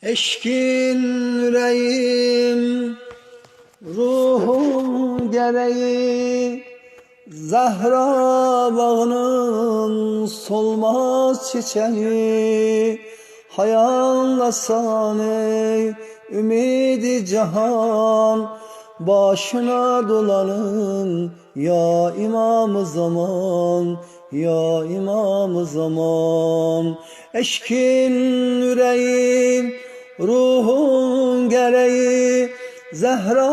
Eşkin yüreğim, ruhum gereği, Zehra bağının solmaz çiçeği. Hayallasan ey ümidi cihan, başına dolanın ya İmam-ı Zaman, ya İmam-ı Zaman. Eşkin yüreğim, ruhun gereği, Zehra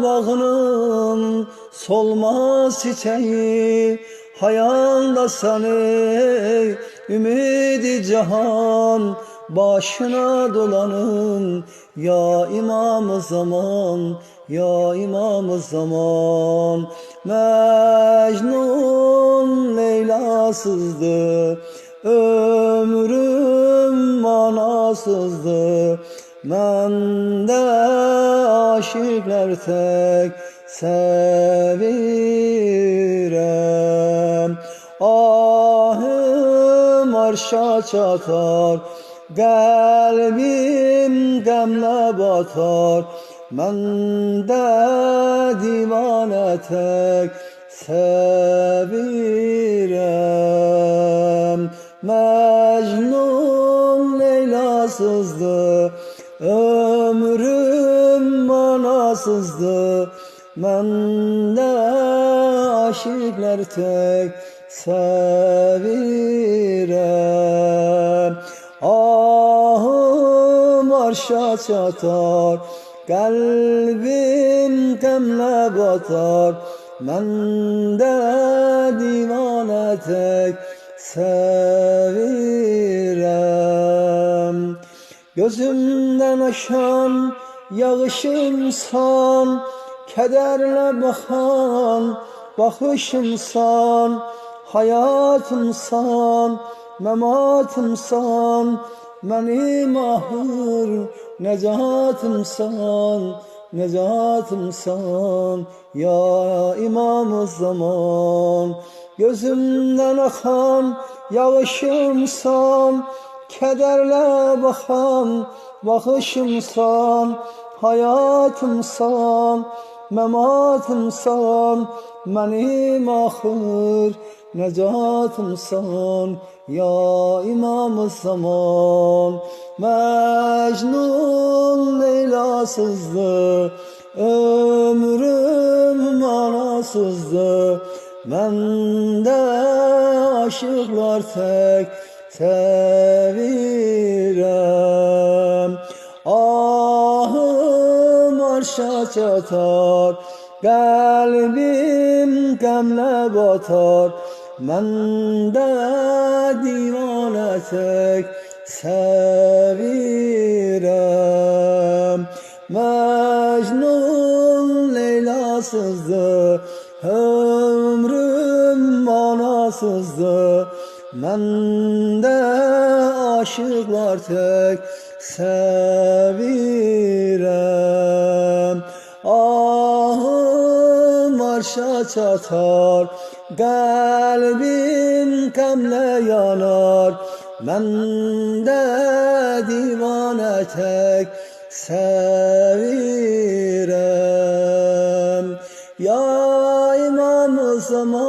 bağının solmaz çiçeği. Hayaldasan ey ümidi cihan, başına dolanın ya İmam-ı Zaman, ya İmam-ı Zaman. Mecnun Leyla'sızdı, ömrüm manasızdı. Ben de aşıklar tek sevirem. Ahım arşa çatar, kalbim gamle batar. Ben de divane tek sevirem. Mecnun Leyla'sızdı, ömrüm manasızdı. Ben de aşıklar tek sevirem. Ahım arşa çatar, kalbim gamle batar. Ben de divane tek sevirem. Gözümden aşan yağışımsan, kederle bakan bakışımsan. Hayatımsan, mematımsan, benim ahır necatımsan, necatımsan ya İmam-ı Zaman. Gözümden akan yağışımsan, kederle bakan bakışımsan. Hayatımsan, mematımsan, benim ahır necatımsan ya İmam-ı Zaman. Mecnun Leyla'sızdı, ömrüm manasızdı. Ben de aşıklar tek sevirem. Ahım arşa çatar, kalbim gamle batar. Ben de divane tek sevirem. Mecnun Leyla'sızdı, ömrüm manasızdı. Ben de aşıklar tek sevirem. Ahım arşa çatar, kalbim gamle yanar. Ben de divane tek sevirem. Ya İmam-ı Zaman,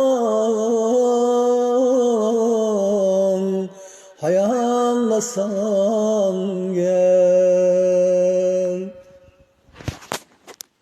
hayallasan